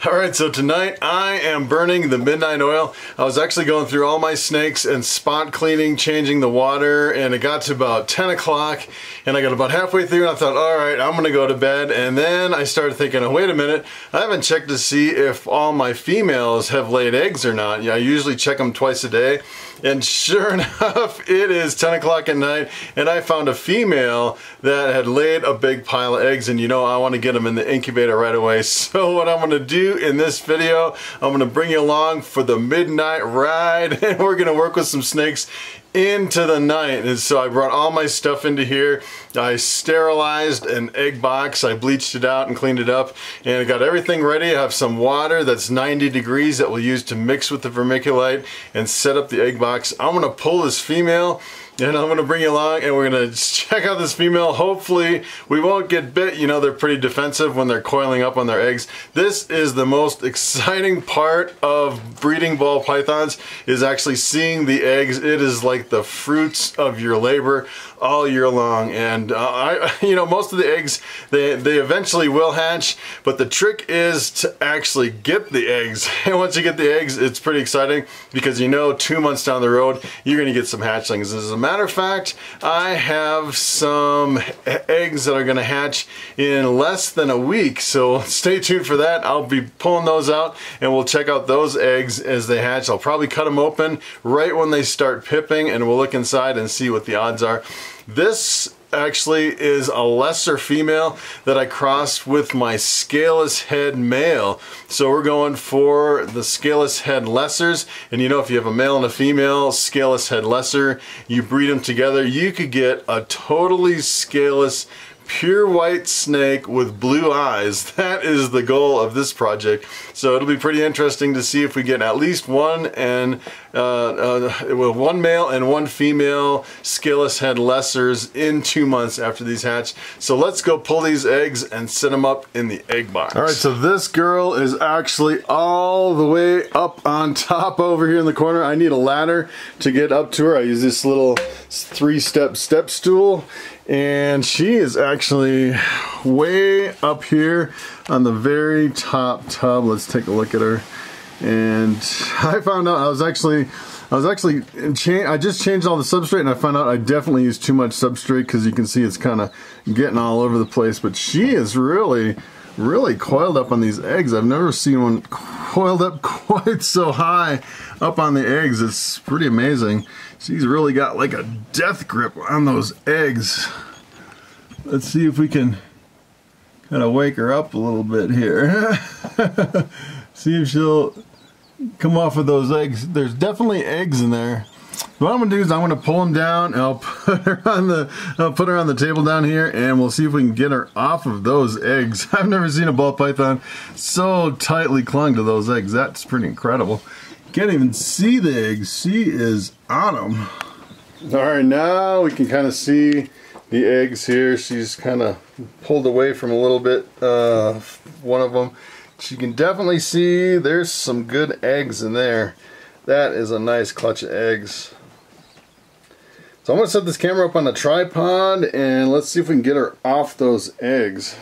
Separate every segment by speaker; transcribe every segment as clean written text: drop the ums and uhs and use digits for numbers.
Speaker 1: Alright, so tonight I am burning the midnight oil. I was actually going through all my snakes and spot cleaning, changing the water, and it got to about 10 o'clock and I got about halfway through and I thought, alright, I'm gonna go to bed. And then I started thinking, oh, wait a minute, I haven't checked to see if all my females have laid eggs or not. I usually check them twice a day. And sure enough, it is 10 o'clock at night and I found a female that had laid a big pile of eggs, and you know I want to get them in the incubator right away. So what I'm going to do in this video, I'm going to bring you along for the midnight ride and we're going to work with some snakes into the night. And so I brought all my stuff into here. I sterilized an egg box, I bleached it out and cleaned it up, and I got everything ready. I have some water that's 90 degrees that we'll use to mix with the vermiculite and set up the egg box. I'm gonna pull this female and I'm gonna bring you along and we're gonna check out this female. Hopefully we won't get bit. You know, they're pretty defensive when they're coiling up on their eggs. This is the most exciting part of breeding ball pythons, is actually seeing the eggs. It is like the fruits of your labor all year long. And you know, most of the eggs, they eventually will hatch, but the trick is to actually get the eggs. And once you get the eggs, it's pretty exciting because you know 2 months down the road you're gonna get some hatchlings. As a matter of fact, I have some eggs that are gonna hatch in less than a week, so stay tuned for that. I'll be pulling those out and we'll check out those eggs as they hatch. I'll probably cut them open right when they start pipping and we'll look inside and see what the odds are. This actually is a lesser female that I crossed with my scaleless head male. So we're going for the scaleless head lessers. And you know, if you have a male and a female scaleless head lesser, you breed them together, you could get a totally scaleless pure white snake with blue eyes. That is the goal of this project. So it'll be pretty interesting to see if we get at least one male and one female scaleless head lessers in 2 months after these hatch. So let's go pull these eggs and set them up in the egg box. All right, so this girl is actually all the way up on top over here in the corner. I need a ladder to get up to her. I use this little 3-step step stool, and she is actually way up here on the very top tub. Let's take a look at her. And I found out I just changed all the substrate, and I found out I definitely used too much substrate because you can see it's kind of getting all over the place. But she is really coiled up on these eggs. I've never seen one coiled up quite so high up on the eggs. It's pretty amazing. She's really got like a death grip on those eggs. Let's see if we can kind of wake her up a little bit here. See if she'll come off of those eggs. There's definitely eggs in there. What I'm gonna do is I'm gonna pull them down and I'll put her on the table down here, and we'll see if we can get her off of those eggs. I've never seen a ball python so tightly clung to those eggs. That's pretty incredible. Can't even see the eggs. She is on them. All right, now we can kind of see the eggs here. She's kind of pulled away from a little bit one of them. You can definitely see there's some good eggs in there. That is a nice clutch of eggs. So I'm going to set this camera up on the tripod and let's see if we can get her off those eggs.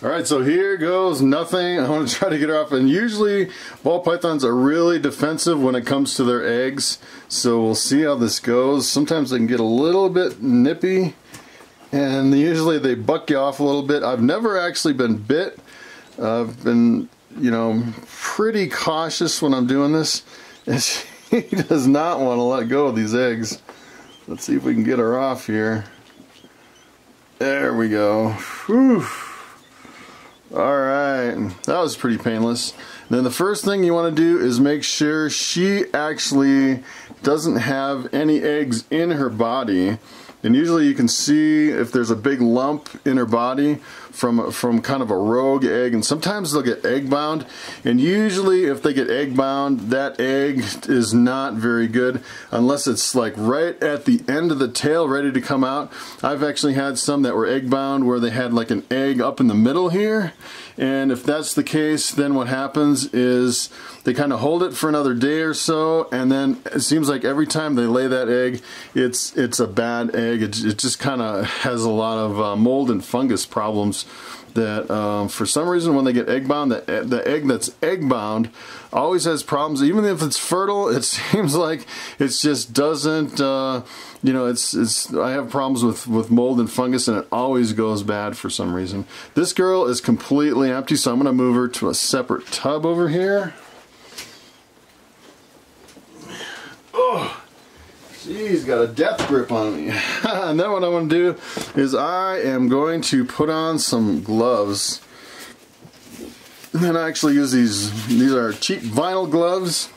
Speaker 1: Alright, so here goes nothing. I want to try to get her off, and usually ball pythons are really defensive when it comes to their eggs, so we'll see how this goes. Sometimes they can get a little bit nippy and usually they buck you off a little bit. I've never actually been bit. I've been, you know, pretty cautious when I'm doing this, and she does not want to let go of these eggs. Let's see if we can get her off here. There we go. Whew. Alright, that was pretty painless. Then the first thing you want to do is make sure she actually doesn't have any eggs in her body. And usually you can see if there's a big lump in her body from kind of a rogue egg, and sometimes they'll get egg bound, and usually if they get egg bound, that egg is not very good unless it's like right at the end of the tail ready to come out. I've actually had some that were egg bound where they had like an egg up in the middle here, and if that's the case, then what happens is they kind of hold it for another day or so, and then it seems like every time they lay that egg, it's a bad egg. It just kind of has a lot of mold and fungus problems that for some reason when they get egg bound, the egg that's egg bound always has problems. Even if it's fertile, it seems like it just doesn't, you know, I have problems with mold and fungus, and it always goes bad for some reason. This girl is completely empty, so I'm going to move her to a separate tub over here. Oh, she's got a death grip on me. And then what I want to do is I am going to put on some gloves. And then I actually use these are cheap vinyl gloves.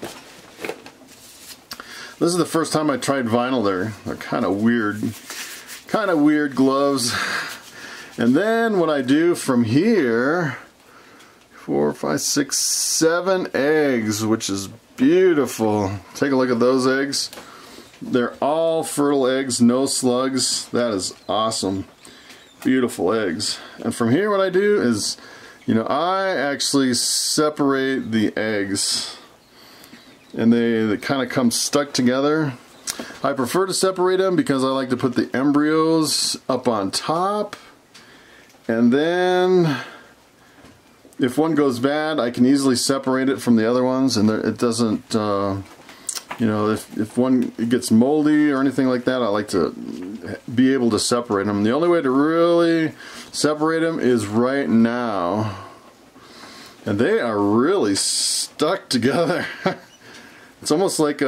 Speaker 1: This is the first time I tried vinyl. They're kind of weird gloves. And then what I do from here, 4, 5, 6, 7 eggs, which is beautiful. Take a look at those eggs. They're all fertile eggs, no slugs. That is awesome. Beautiful eggs. And from here what I do is, you know, I actually separate the eggs. And they kind of come stuck together. I prefer to separate them because I like to put the embryos up on top. And then if one goes bad, I can easily separate it from the other ones, and it doesn't, you know, if one gets moldy or anything like that, I like to be able to separate them. The only way to really separate them is right now. And they are really stuck together. It's almost like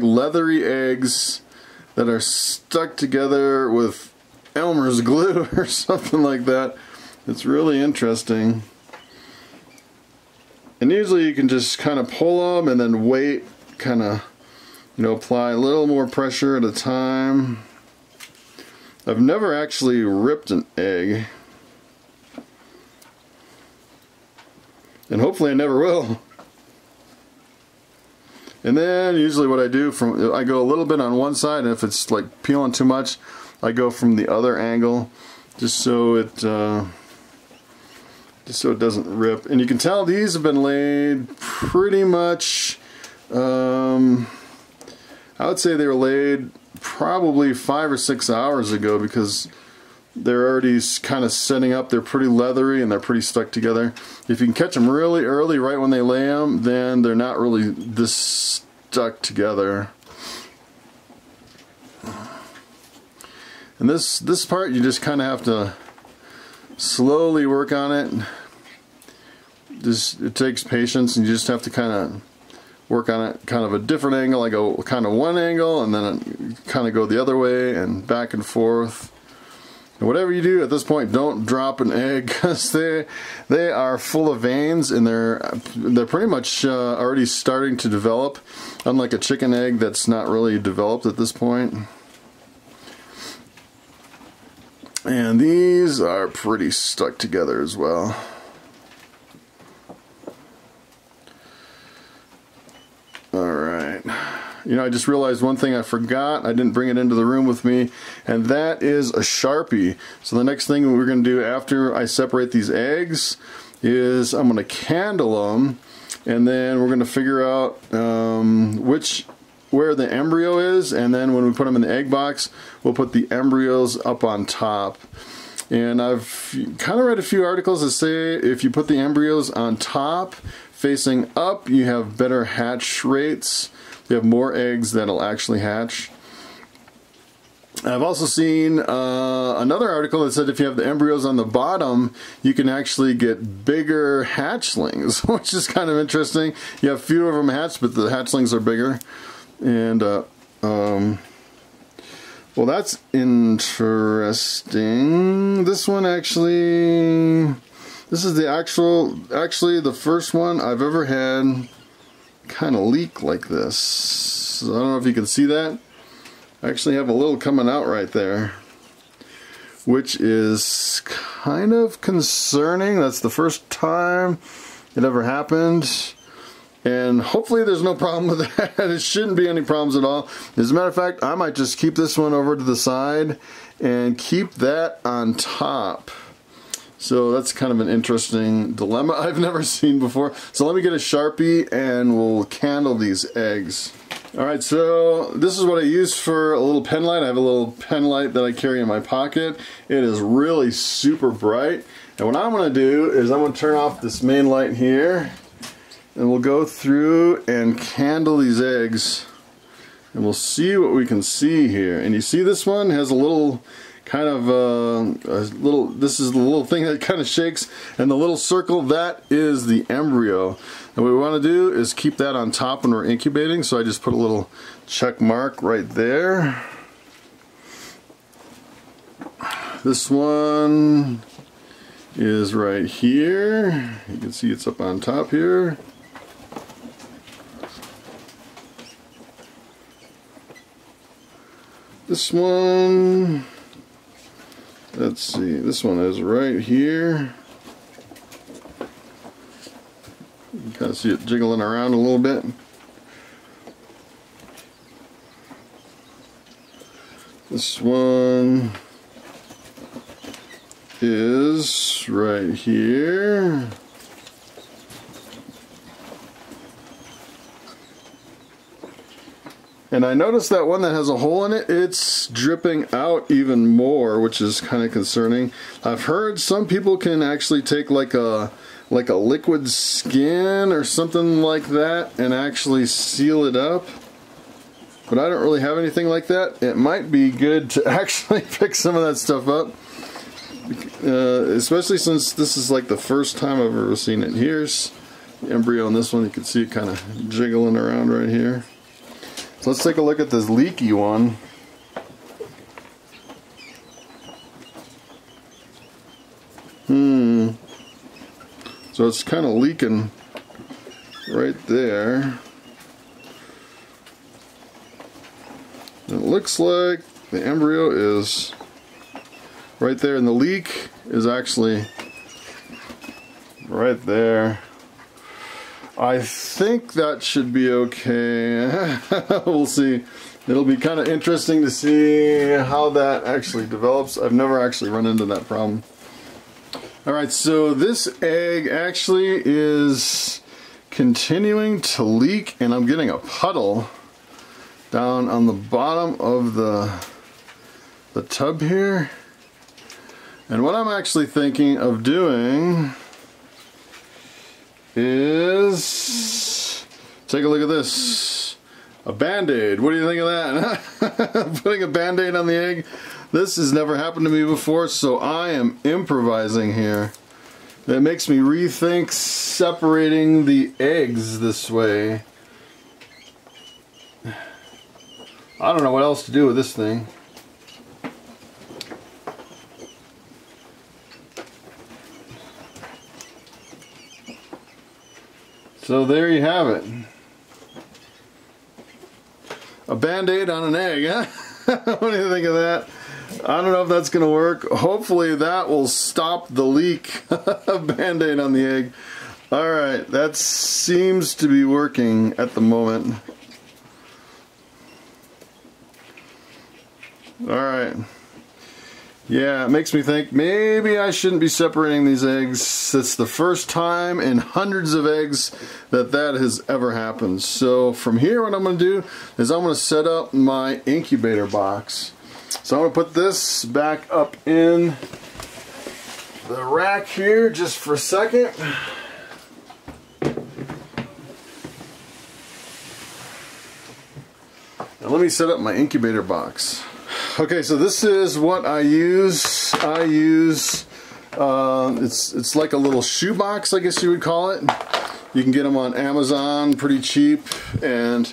Speaker 1: leathery eggs that are stuck together with Elmer's glue or something like that. It's really interesting. And usually you can just kind of pull them and then wait, kind of, you know, apply a little more pressure at a time. I've never actually ripped an egg. And hopefully I never will. And then usually what I do, I go a little bit on one side, and if it's like peeling too much, I go from the other angle, just so it doesn't rip. And you can tell these have been laid pretty much, I would say they were laid probably 5 or 6 hours ago, because they're already kind of setting up. They're pretty leathery and they're pretty stuck together. If you can catch them really early, right when they lay them, then they're not really this stuck together. And this part, you just kind of have to slowly work on it. It takes patience, and you just have to kind of work on it kind of a different angle. I go kind of one angle and then kind of go the other way and back and forth. And whatever you do at this point, don't drop an egg, because they are full of veins, and they're pretty much already starting to develop, unlike a chicken egg that's not really developed at this point. And these are pretty stuck together as well. Alright. You know, I just realized one thing I forgot. I didn't bring it into the room with me, and that is a Sharpie. So the next thing we're going to do after I separate these eggs is I'm going to candle them, and then we're going to figure out where the embryo is, and then when we put them in the egg box, we'll put the embryos up on top. And I've kind of read a few articles that say if you put the embryos on top facing up, you have better hatch rates. You have more eggs that'll actually hatch. I've also seen another article that said if you have the embryos on the bottom, you can actually get bigger hatchlings, which is kind of interesting. You have fewer of them hatched, but the hatchlings are bigger. And well, that's interesting. This one actually, this is actually the first one I've ever had kind of leak like this. So I don't know if you can see that. I actually have a little coming out right there, which is kind of concerning. That's the first time it ever happened. And hopefully there's no problem with that. It shouldn't be any problems at all. As a matter of fact, I might just keep this one over to the side and keep that on top. So that's kind of an interesting dilemma I've never seen before. So let me get a Sharpie and we'll candle these eggs. Alright, so this is what I use for a little pen light. I have a little pen light that I carry in my pocket. It is really super bright. And what I'm going to do is I'm going to turn off this main light here. And we'll go through and candle these eggs. And we'll see what we can see here. And you see this one has a little kind of this is the little thing that kind of shakes, and the little circle, that is the embryo. And what we want to do is keep that on top when we're incubating, so I just put a little check mark right there. This one is right here. You can see it's up on top here. This one, let's see, this one is right here. You can kind of see it jiggling around a little bit. This one is right here. And I noticed that one that has a hole in it, it's dripping out even more, which is kind of concerning. I've heard some people can actually take like a liquid skin or something like that and actually seal it up. But I don't really have anything like that. It might be good to actually pick some of that stuff up. Especially since this is like the first time I've ever seen it. Here's the embryo on this one. You can see it kind of jiggling around right here. So let's take a look at this leaky one. So it's kind of leaking right there. And it looks like the embryo is right there, and the leak is actually right there. I think that should be okay. We'll see. It'll be kind of interesting to see how that actually develops. I've never actually run into that problem. Alright, so this egg actually is continuing to leak, and I'm getting a puddle down on the bottom of the tub here. And what I'm actually thinking of doing is, take a look at this, a band-aid. What do you think of that? Putting a band-aid on the egg. This has never happened to me before, so I am improvising here. It makes me rethink separating the eggs this way. I don't know what else to do with this thing. So there you have it. A band-aid on an egg, huh? What do you think of that? I don't know if that's going to work. Hopefully that will stop the leak. Band-aid on the egg. Alright, that seems to be working at the moment. Alright. Yeah, it makes me think maybe I shouldn't be separating these eggs. It's the first time in hundreds of eggs that has ever happened. So from here, what I'm going to do is I'm going to set up my incubator box. So I'm going to put this back up in the rack here just for a second. Now let me set up my incubator box. Okay, so this is what I use. It's like a little shoebox, I guess you would call it. You can get them on Amazon pretty cheap, and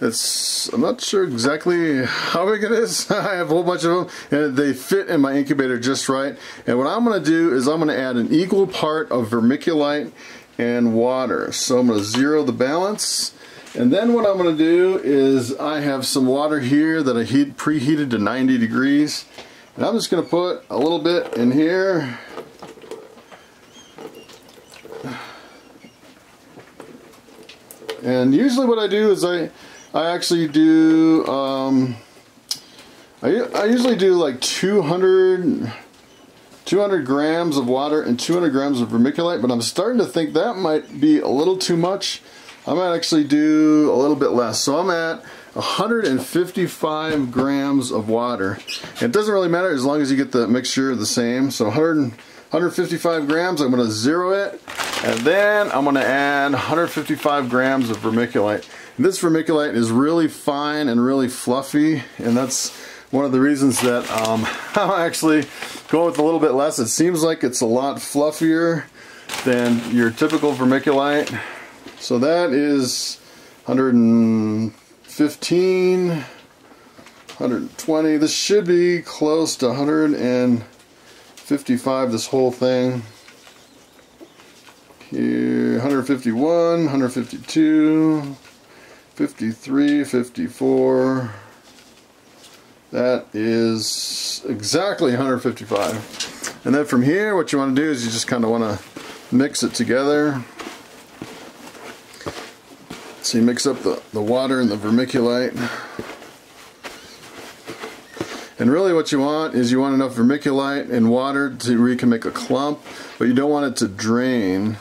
Speaker 1: I'm not sure exactly how big it is. I have a whole bunch of them, and they fit in my incubator just right. And what I'm going to do is I'm going to add an equal part of vermiculite and water. So I'm going to zero the balance. And then what I'm going to do is I have some water here that I preheated to 90 degrees. And I'm just going to put a little bit in here. And usually what I do is I actually do, I usually do like 200 grams of water and 200 grams of vermiculite, but I'm starting to think that might be a little too much. I might actually do a little bit less. So I'm at 155 grams of water. It doesn't really matter as long as you get the mixture the same. So 155 grams, I'm going to zero it. And then I'm going to add 155 grams of vermiculite. And this vermiculite is really fine and really fluffy. And that's one of the reasons that I'm actually going with a little bit less. It seems like it's a lot fluffier than your typical vermiculite. So that is 115, 120. This should be close to 155, this whole thing. Here, 151, 152, 53, 54. That is exactly 155. And then from here, what you want to do is you just kind of want to mix it together. So you mix up the water and the vermiculite. And really what you want is you want enough vermiculite and water to where you can make a clump, but you don't want it to drain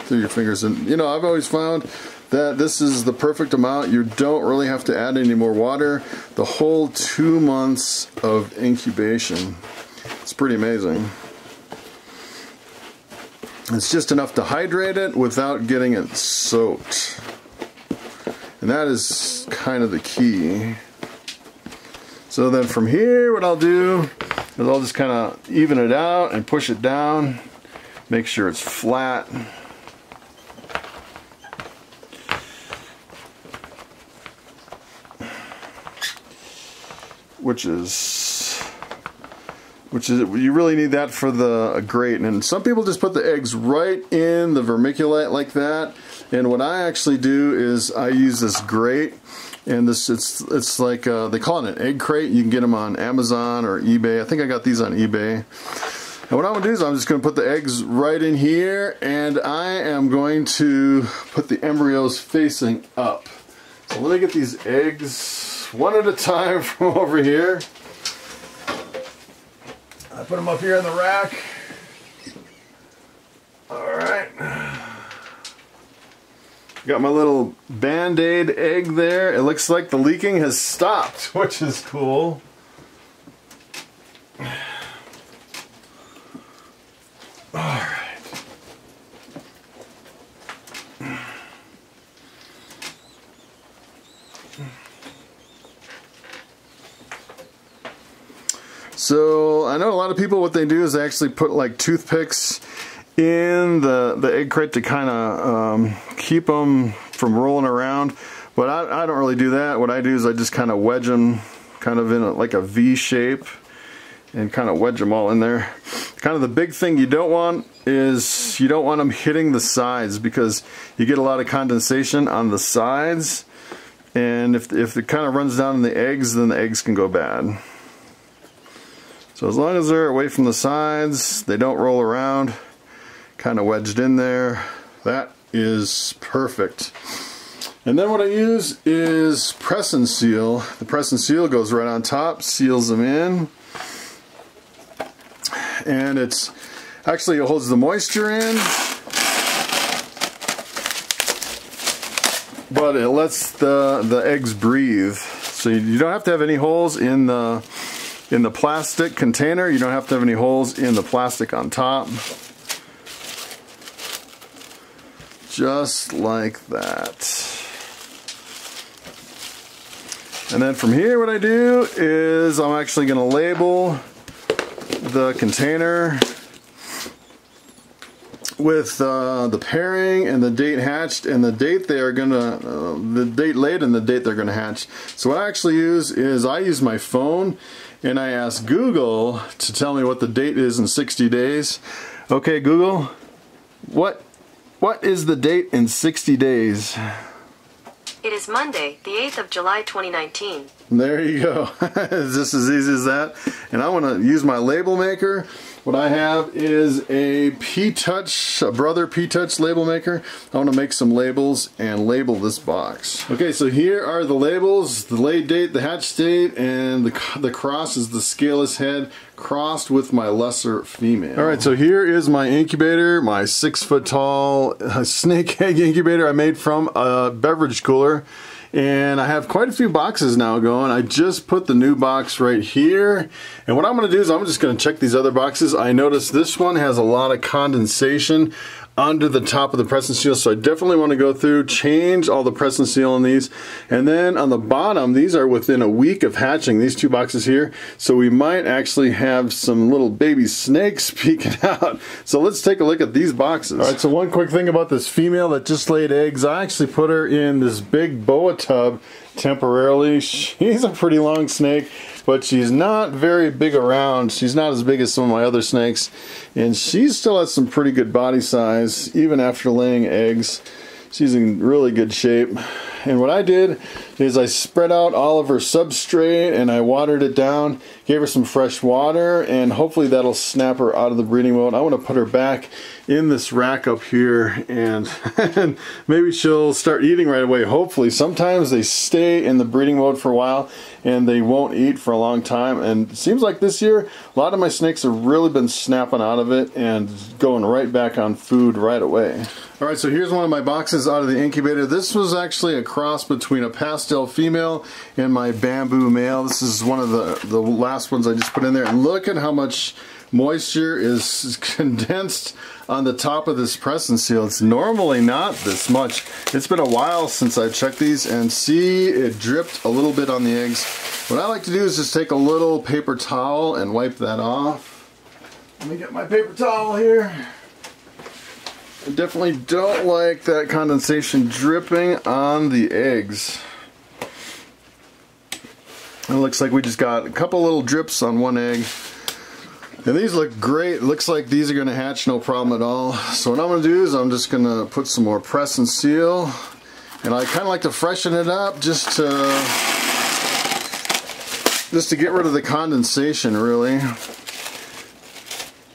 Speaker 1: through your fingers. And you know, I've always found that this is the perfect amount. You don't really have to add any more water the whole 2 months of incubation. It's pretty amazing. It's just enough to hydrate it without getting it soaked. And that is kind of the key. So then from here, what I'll do is I'll just kind of even it out and push it down. Make sure it's flat. Which is you really need that for the grate. And some people just put the eggs right in the vermiculite like that. And what I actually do is I use this grate, and it's like they call it an egg crate. You can get them on Amazon or eBay. I think I got these on eBay. And what I'm gonna do is I'm just gonna put the eggs right in here, and I am going to put the embryos facing up. So let me get these eggs one at a time from over here. I put them up here in the rack. Alright. Got my little Band-Aid egg there. It looks like the leaking has stopped, which is cool. Alright. So I know a lot of people, what they do is they actually put like toothpicks in the egg crate to kind of keep them from rolling around, but I don't really do that. What I do is I just kind of wedge them kind of in like a V shape and kind of wedge them all in there. Kind of the big thing you don't want is you don't want them hitting the sides, because you get a lot of condensation on the sides, and if it kind of runs down in the eggs, then the eggs can go bad. So as long as they're away from the sides, they don't roll around, kind of wedged in there, that is perfect. And then what I use is press and seal. The press and seal goes right on top, seals them in. And it holds the moisture in, but it lets the eggs breathe. So you don't have to have any holes in the plastic container. You don't have to have any holes in the plastic on top. Just like that. And then from here, what I do is I'm actually going to label the container with the pairing and the date hatched and the date they are gonna, the date laid and the date they're gonna hatch. So what I actually use is I use my phone and I ask Google to tell me what the date is in 60 days. Okay, Google, what is the date in 60 days?
Speaker 2: It is Monday, the 8th of July 2019.
Speaker 1: There you go. It's just as easy as that. And I want to use my label maker. What I have is a P-Touch, a Brother P-Touch label maker. I want to make some labels and label this box. Okay, so here are the labels, the lay date, the hatch date, and the cross is the scaleless head crossed with my lesser female. All right, so here is my incubator, my 6 foot tall snake egg incubator I made from a beverage cooler. And I have quite a few boxes now going. I just put the new box right here. And what I'm gonna do is I'm just gonna check these other boxes. I noticed this one has a lot of condensation under the top of the press and seal, so I definitely want to go through, change all the press and seal on these. And then on the bottom, these are within a week of hatching, these 2 boxes here, so we might actually have some little baby snakes peeking out. So let's take a look at these boxes. All right, so one quick thing about this female that just laid eggs, I actually put her in this big boa tub temporarily. She's a pretty long snake, but she's not very big around. She's not as big as some of my other snakes, and she still has some pretty good body size even after laying eggs. She's in really good shape. And what I did is I spread out all of her substrate and I watered it down, gave her some fresh water, and hopefully that'll snap her out of the breeding mode. I want to put her back in this rack up here, and maybe she'll start eating right away, hopefully. Sometimes they stay in the breeding mode for a while and they won't eat for a long time, and it seems like this year a lot of my snakes have really been snapping out of it and going right back on food right away. Alright, so here's one of my boxes out of the incubator. This was actually a cross between a pastel female and my bamboo male. This is one of the last ones I just put in there, and look at how much moisture is condensed on the top of this press and seal. It's normally not this much. It's been a while since I've checked these, and see, it dripped a little bit on the eggs. What I like to do is just take a little paper towel and wipe that off. Let me get my paper towel here. I definitely don't like that condensation dripping on the eggs. It looks like we just got a couple little drips on one egg. And these look great. It looks like these are going to hatch no problem at all. So what I'm going to do is I'm just going to put some more press and seal. And I kind of like to freshen it up just to get rid of the condensation, really.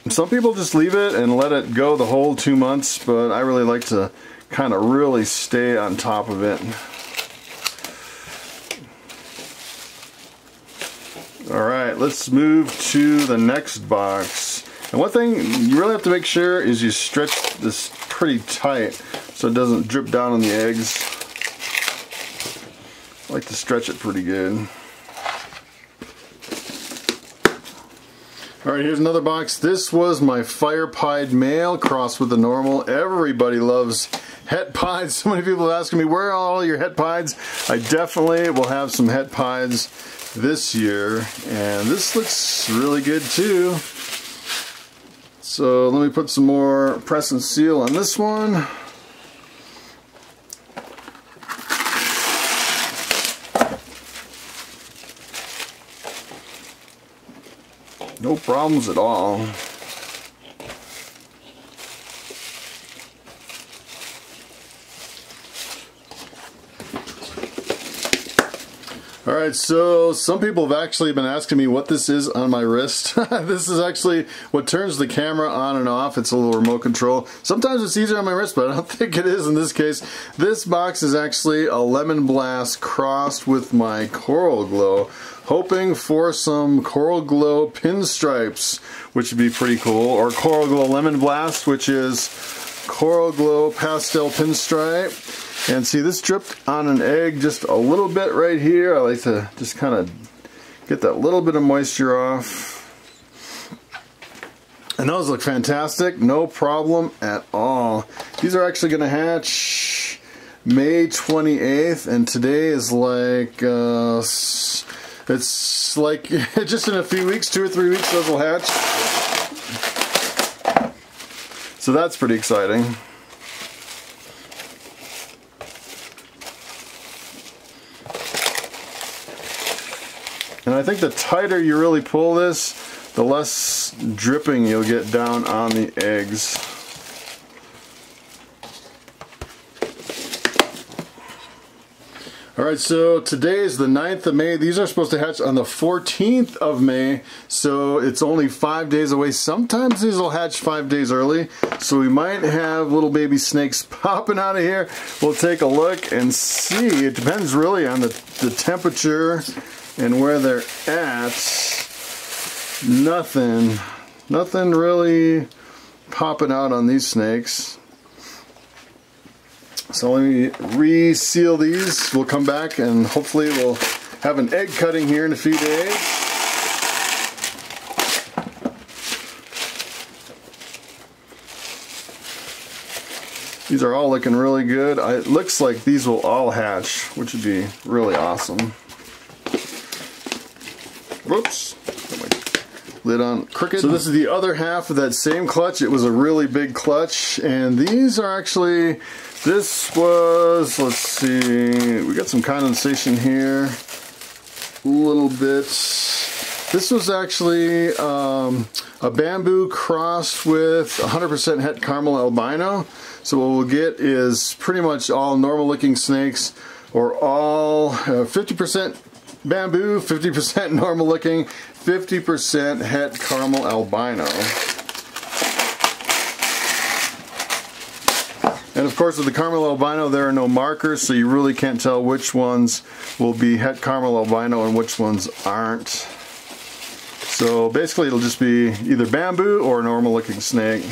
Speaker 1: Some people just leave it and let it go the whole 2 months, but I really like to kind of really stay on top of it. Alright, let's move to the next box. And one thing you really have to make sure is you stretch this pretty tight so it doesn't drip down on the eggs. I like to stretch it pretty good. Alright, here's another box. This was my fire pied male crossed with the normal. Everybody loves het pieds. So many people are asking me, where are all your het pieds? I definitely will have some het pieds this year, and this looks really good too. So let me put some more press and seal on this one. No problems at all. Alright, so some people have actually been asking me what this is on my wrist. This is actually what turns the camera on and off. It's a little remote control. Sometimes it's easier on my wrist, but I don't think it is in this case. This box is actually a Lemon Blast crossed with my Coral Glow, hoping for some Coral Glow pinstripes, which would be pretty cool, or Coral Glow Lemon Blast, which is Coral Glow Pastel Pinstripe. And see, this dripped on an egg just a little bit right here. I like to just kind of get that little bit of moisture off. And those look fantastic, no problem at all. These are actually going to hatch May 28th, and today is like, it's like just in a few weeks, 2 or 3 weeks, those will hatch. So that's pretty exciting. And I think the tighter you really pull this, the less dripping you'll get down on the eggs. Alright, so today is the 9th of May. These are supposed to hatch on the 14th of May, so it's only 5 days away. Sometimes these will hatch 5 days early, so we might have little baby snakes popping out of here. We'll take a look and see. It depends really on the temperature and where they're at. Nothing really popping out on these snakes. So let me reseal these. We'll come back and hopefully we'll have an egg cutting here in a few days. These are all looking really good. It looks like these will all hatch, which would be really awesome. Whoops. Lid on crooked. So this is the other half of that same clutch. It was a really big clutch, and these are actually, this was, let's see, we got some condensation here, a little bit. This was actually a bamboo crossed with 100% het caramel albino. So what we'll get is pretty much all normal looking snakes, or all 50% bamboo, 50% normal looking, 50% het caramel albino. And of course with the caramel albino there are no markers, so you really can't tell which ones will be het caramel albino and which ones aren't. So basically it'll just be either bamboo or a normal looking snake.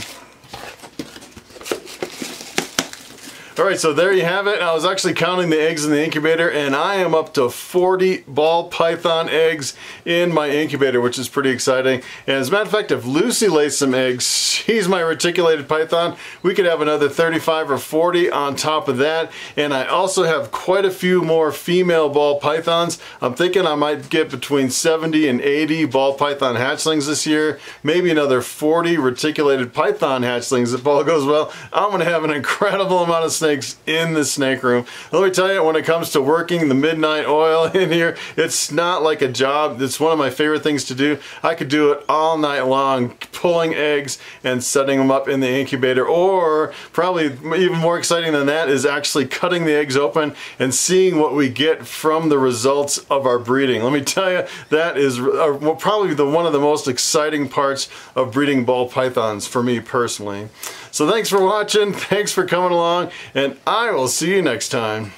Speaker 1: Alright, so there you have it. I was actually counting the eggs in the incubator, and I am up to 40 ball python eggs in my incubator, which is pretty exciting. And as a matter of fact, if Lucy lays some eggs, she's my reticulated python, we could have another 35 or 40 on top of that. And I also have quite a few more female ball pythons. I'm thinking I might get between 70 and 80 ball python hatchlings this year. Maybe another 40 reticulated python hatchlings if all goes well. I'm going to have an incredible amount of snakes in the snake room. Let me tell you, when it comes to working the midnight oil in here, it's not like a job. It's one of my favorite things to do. I could do it all night long, pulling eggs and setting them up in the incubator, or probably even more exciting than that is actually cutting the eggs open and seeing what we get from the results of our breeding. Let me tell you, that is probably one of the most exciting parts of breeding ball pythons for me personally. So thanks for watching, thanks for coming along, and I will see you next time.